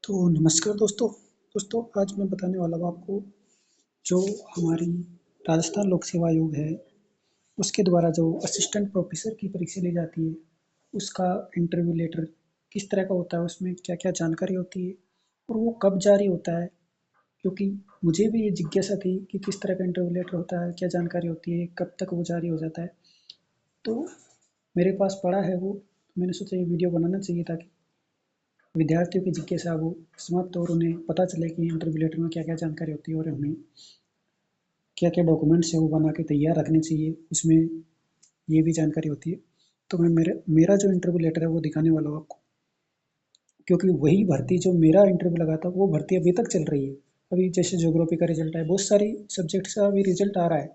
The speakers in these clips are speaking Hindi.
तो नमस्कार दोस्तों आज मैं बताने वाला हूँ आपको जो हमारी राजस्थान लोक सेवा आयोग है उसके द्वारा जो असिस्टेंट प्रोफेसर की परीक्षा ली जाती है उसका इंटरव्यू लेटर किस तरह का होता है, उसमें क्या-क्या जानकारी होती है और वो कब जारी होता है। क्योंकि मुझे भी ये जिज्ञासा थी कि किस तरह का इंटरव्यू लेटर होता है, क्या जानकारी होती है, कब तक वो जारी हो जाता है। तो मेरे पास पड़ा है वो, मैंने सोचा ये वीडियो बनाना चाहिए ताकि विद्यार्थियों की जिज्ञासा वो समाप्त और उन्हें पता चले कि इंटरव्यू लेटर में क्या-क्या जानकारी होती है और हमें क्या-क्या डॉक्यूमेंट्स हैं वो बना के तैयार रखने चाहिए, उसमें ये भी जानकारी होती है। तो मैं मेरा जो इंटरव्यू लेटर है वो दिखाने वाला हूँ आपको, क्योंकि वही भर्ती जो मेरा इंटरव्यू लगा था वो भर्ती अभी तक चल रही है। अभी जैसे ज्योग्राफी का रिजल्ट आया, बहुत सारी सब्जेक्ट्स का अभी रिजल्ट आ रहा है,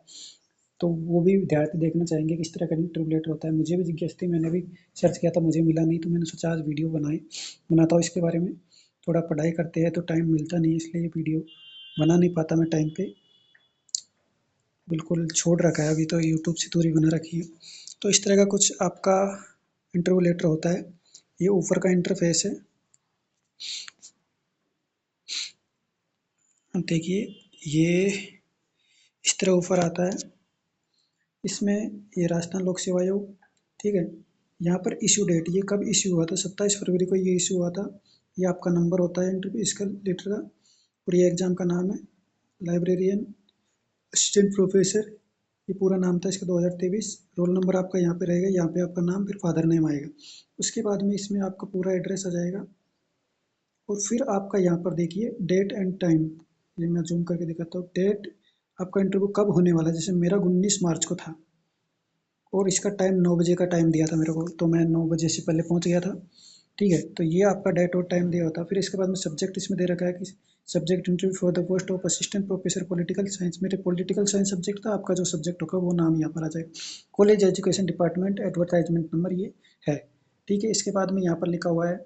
तो वो भी विद्यार्थी देखना चाहेंगे किस तरह का इंटरव्यू लेटर होता है। मुझे भी जिज्ञासा थी, मैंने भी सर्च किया था, मुझे मिला नहीं, तो मैंने सोचा आज वीडियो बनाता हूँ इसके बारे में। थोड़ा पढ़ाई करते हैं तो टाइम मिलता नहीं है, इसलिए ये वीडियो बना नहीं पाता मैं टाइम पे, बिल्कुल छोड़ रखा है, अभी तो यूट्यूब से दूरी बना रखी है। तो इस तरह का कुछ आपका इंटरव्यू लेटर होता है। ये ऊपर का इंटरफेस है, देखिए ये इस तरह ऊपर आता है। इसमें ये राजस्थान लोक सेवा आयोग, ठीक है। यहाँ पर इश्यू डेट, ये कब इश्यू हुआ था, 27 फरवरी को ये इश्यू हुआ था। ये आपका नंबर होता है इंटरव्यू इसका लेटर का, और ये एग्ज़ाम का नाम है लाइब्रेरियन असिस्टेंट प्रोफेसर, ये पूरा नाम था इसका 2023। रोल नंबर आपका यहाँ पे रहेगा, यहाँ पे आपका नाम, फिर फादर नेम आएगा। उसके बाद में इसमें आपका पूरा एड्रेस आ जाएगा, और फिर आपका यहाँ पर देखिए डेट एंड टाइम, ये मैं जूम करके दिखाता हूँ। डेट आपका इंटरव्यू कब होने वाला है, जैसे मेरा 19 मार्च को था और इसका टाइम 9 बजे का टाइम दिया था मेरे को, तो मैं 9 बजे से पहले पहुँच गया था, ठीक है। तो ये आपका डेट और टाइम दिया होता है। फिर इसके बाद में सब्जेक्ट इसमें दे रखा है कि subject interview for the post of assistant professor political science, मेरे पॉलिटिकल साइंस सब्जेक्ट था, आपका जो सब्जेक्ट होगा वो नाम यहाँ पर आ जाएगा। College education department, advertisement number ये है, ठीक है। इसके बाद में यहाँ पर लिखा हुआ है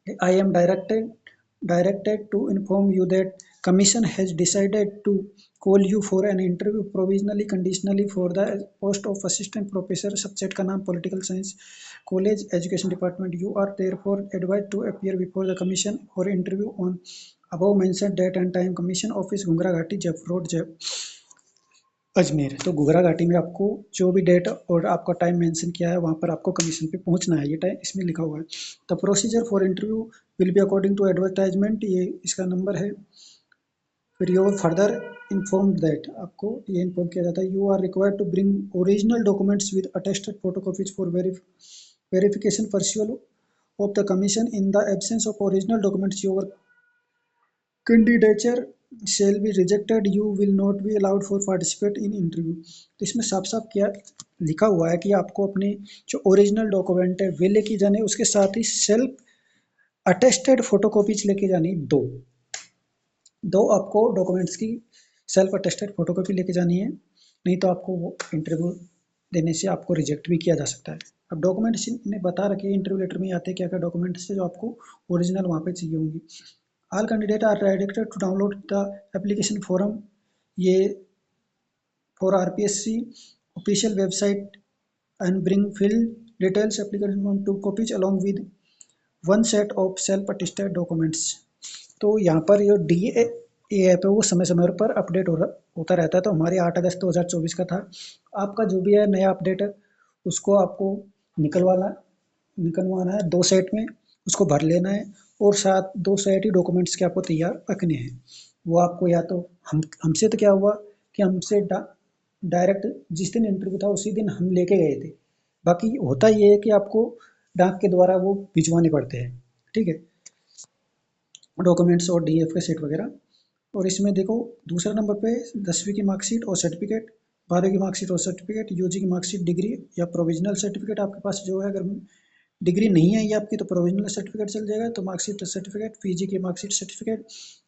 I am directed to inform you that Commission has decided to call you for an interview provisionally conditionally for the post of assistant professor, subject का नाम political science, college education department. You are therefore advised to appear before the commission for interview on above mentioned date and time. Commission office Ghungra घाटी, जयपुर रोड, अजमेर। तो घुघरा घाटी में आपको जो भी डेट और आपका टाइम मेंशन किया है वहाँ पर आपको कमीशन पे पहुँचना है, ये टाइम इसमें लिखा हुआ है। The procedure for interview will be according to advertisement, ये इसका नंबर है। फिर योर फर्दर इन्फॉर्म दैट, आपको ये इन्फॉर्म किया जाता है you are required to bring original documents with attested photocopies for verification perusal of the commission. In the absence of original documents your candidature shall be rejected, you will not be allowed for participate in interview। तो इसमें साफ साफ क्या लिखा हुआ है कि आपको अपने जो ओरिजिनल डॉक्यूमेंट है वे लेके जाने, उसके साथ ही सेल्फ अटेस्टेड फोटोकॉपीज लेके जानी, दो दो आपको डॉक्यूमेंट्स की सेल्फ अटेस्टेड फोटोकॉपी लेके जानी है, नहीं तो आपको वो इंटरव्यू देने से आपको रिजेक्ट भी किया जा सकता है। अब डॉक्यूमेंट्स ने बता रखे हैं इंटरव्यू लेटर में आते हैं क्या क्या डॉक्यूमेंट्स है जो आपको ओरिजिनल वहाँ पे चाहिए होंगी। All candidate are directed to download the application form, ये for RPSC official website and bring fill details application form two copies along with one set of self attested documents. तो यहाँ पर जो डी ए ऐप है वो समय समय पर अपडेट होता रहता है। तो हमारे 8 अगस्त 2024 का था। आपका जो भी है नया अपडेट है उसको आपको निकलवाना है 2 सेट में, उसको भर लेना है, और साथ 2 सेट ही डॉक्यूमेंट्स के आपको तैयार रखने हैं। वो आपको या तो हमसे तो क्या हुआ कि हमसे डायरेक्ट जिस दिन इंटरव्यू था उसी दिन हम लेके गए थे। बाकी होता ये है कि आपको डाक के द्वारा वो भिजवाने पड़ते हैं, ठीक है, डॉक्यूमेंट्स और डीएफ के सेट वगैरह। और इसमें देखो दूसरा नंबर पे 10वीं की मार्कशीट और सर्टिफिकेट, 12वीं की मार्कशीट और सर्टिफिकेट, यूजी की मार्कशीट, डिग्री या प्रोविजनल सर्टिफिकेट आपके पास जो है, अगर डिग्री नहीं है ये आपकी तो प्रोविजनल सर्टिफिकेट चल जाएगा, तो मार्कशीट सर्टिफिकेट, पीजी की मार्कशीट सर्टिफिकेट,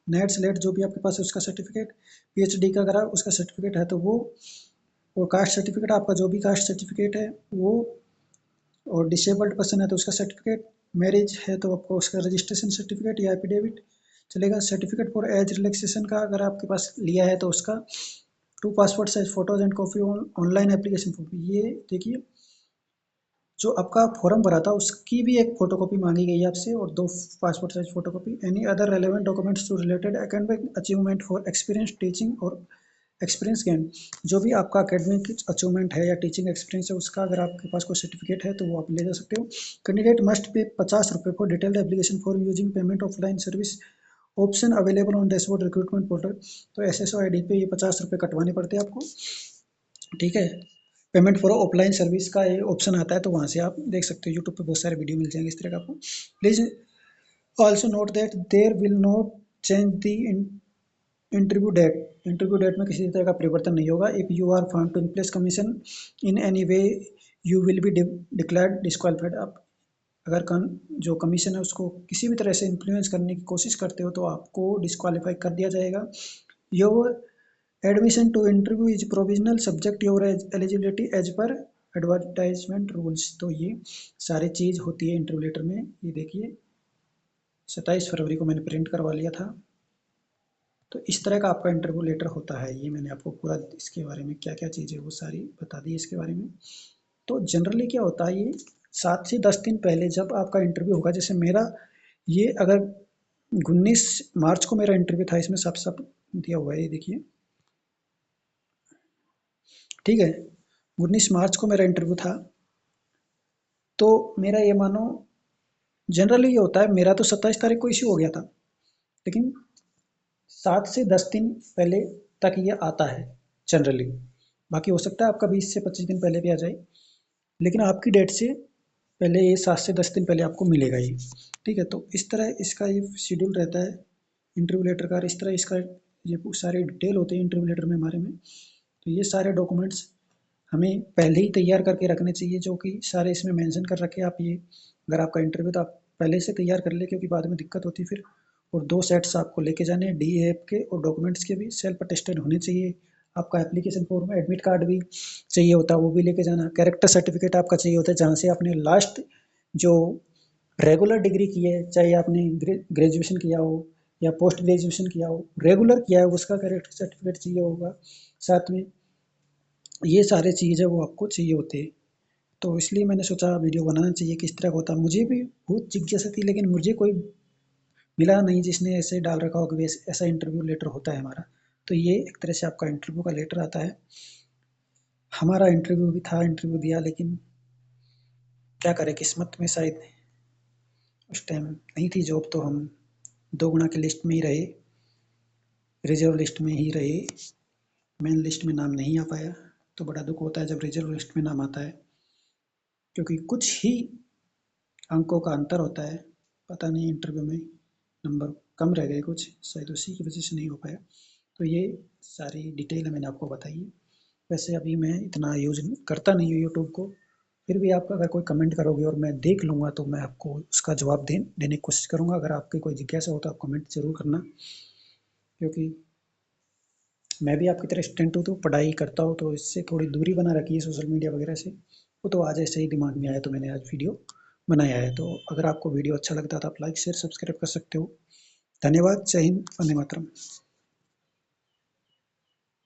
नेट स्लेट जो भी आपके पास है उसका सर्टिफिकेट, पीएचडी का अगर उसका सर्टिफिकेट है तो वो, और कास्ट सर्टिफिकेट आपका जो भी कास्ट सर्टिफिकेट है वो, और डिसेबल्ड पर्सन है तो उसका सर्टिफिकेट, मैरिज है तो आपको उसका रजिस्ट्रेशन सर्टिफिकेट या एफिडेविट चलेगा। सर्टिफिकेट फॉर एज रिलैक्सेशन का अगर आपके पास लिया है तो उसका 2 passport size photos and copy online application form. ये देखिए जो आपका फॉर्म भरा था उसकी भी एक फोटोकॉपी मांगी गई है आपसे और 2 passport size photocopy. Any other relevant documents to related academic achievement for experience teaching और एक्सपीरियंस गेन। जो भी आपका एकेडमिक अचीवमेंट है या टीचिंग एक्सपीरियंस है उसका अगर आपके पास कोई सर्टिफिकेट है तो वो आप ले जा सकते हो। कैंडिडेट मस्ट पे 50 रुपये for detailed application for using payment offline service option available on dashboard recruitment portal. तो एसएसओ आईडी पे ये 50 रुपये कटवाने पड़ते हैं आपको, ठीक है। पेमेंट फॉर ऑफलाइन सर्विस का ये ऑप्शन आता है तो वहाँ से आप देख सकते हो, यूट्यूब पे बहुत सारे वीडियो मिल जाएंगे इस तरह का आपको। Please also note that there will not change the interview date. Interview date में किसी तरह का परिवर्तन नहीं होगा। If you are found to replace commission in any way you will be declared disqualified. आप अगर जो कमीशन है उसको किसी भी तरह से इन्फ्लुएंस करने की कोशिश करते हो तो आपको डिस्क्वालीफाई कर दिया जाएगा। Your admission to interview is provisional subject your eligibility as per advertisement rules. तो ये सारी चीज़ होती है इंटरव्यू लेटर में। ये देखिए 27 फरवरी को मैंने प्रिंट करवा लिया था। तो इस तरह का आपका इंटरव्यू लेटर होता है। ये मैंने आपको पूरा इसके बारे में क्या क्या चीज़ें वो सारी बता दी इसके बारे में। तो जनरली क्या होता है, ये 7 से 10 दिन पहले जब आपका इंटरव्यू होगा, जैसे मेरा ये अगर 19 मार्च को मेरा इंटरव्यू था, इसमें साफ साफ दिया हुआ है ये देखिए, ठीक है। 19 मार्च को मेरा इंटरव्यू था। तो मेरा ये मानो जनरली ये होता है, मेरा तो 27 तारीख को इश्यू हो गया था, लेकिन 7 से 10 दिन पहले तक ये आता है जनरली। बाकी हो सकता है आपका 20 से 25 दिन पहले भी आ जाए, लेकिन आपकी डेट से पहले ये 7 से 10 दिन पहले आपको मिलेगा ये, ठीक है। तो इस तरह इसका ये शेड्यूल रहता है इंटरव्यू लेटर का। इस तरह इसका ये सारे डिटेल होते हैं इंटरव्यू लेटर में हमारे में। तो ये सारे डॉक्यूमेंट्स हमें पहले ही तैयार करके रखने चाहिए, जो कि सारे इसमें मेंशन कर रखे। आप ये अगर आपका इंटरव्यू तो आप पहले से तैयार कर ले, क्योंकि बाद में दिक्कत होती है फिर। और 2 सेट्स आपको लेके जाने हैं डीएएफ के, और डॉक्यूमेंट्स के भी सेल्फ अटेस्टेड होने चाहिए। आपका एप्लीकेशन फॉर्म, एडमिट कार्ड भी चाहिए होता है, वो भी लेके जाना। कैरेक्टर सर्टिफिकेट आपका चाहिए होता है, जहाँ से आपने लास्ट जो रेगुलर डिग्री की है, चाहे आपने ग्रेजुएशन किया हो या पोस्ट ग्रेजुएशन किया हो, रेगुलर किया है उसका कैरेक्टर सर्टिफिकेट चाहिए होगा साथ में। ये सारे चीज़ है वो आपको चाहिए होते हैं। तो इसलिए मैंने सोचा वीडियो बनाना चाहिए किस तरह का होता है। मुझे भी बहुत जिज्ञासा थी, लेकिन मुझे कोई मिला नहीं जिसने ऐसे डाल रखा हो कि ऐसा इंटरव्यू लेटर होता है हमारा। तो ये एक तरह से आपका इंटरव्यू का लेटर आता है। हमारा इंटरव्यू भी था, इंटरव्यू दिया, लेकिन क्या करें, किस्मत में शायद उस टाइम नहीं थी जॉब, तो हम 2 गुना की लिस्ट में ही रहे, रिजर्व लिस्ट में ही रहे, मेन लिस्ट में नाम नहीं आ पाया। तो बड़ा दुख होता है जब रिजर्व लिस्ट में नाम आता है, क्योंकि कुछ ही अंकों का अंतर होता है। पता नहीं इंटरव्यू में नंबर कम रह गए कुछ, शायद उसी की वजह से नहीं हो पाया। तो ये सारी डिटेल मैंने आपको बताई। वैसे अभी मैं इतना यूज करता नहीं हूँ यूट्यूब को, फिर भी आप अगर कोई कमेंट करोगे और मैं देख लूँगा तो मैं आपको उसका जवाब देने की कोशिश करूँगा। अगर आपकी कोई जिज्ञासा हो तो आप कमेंट जरूर करना, क्योंकि मैं भी आपकी तरह स्टूडेंट हूँ, तो पढ़ाई करता हूँ, तो इससे थोड़ी दूरी बना रखी है सोशल मीडिया वगैरह से। वो तो आज ऐसे ही दिमाग में आया तो मैंने आज वीडियो बनाया है। तो अगर आपको वीडियो अच्छा लगता है तो आप लाइक शेयर सब्सक्राइब कर सकते हो। धन्यवाद। जय हिंद, वंदे मातरम।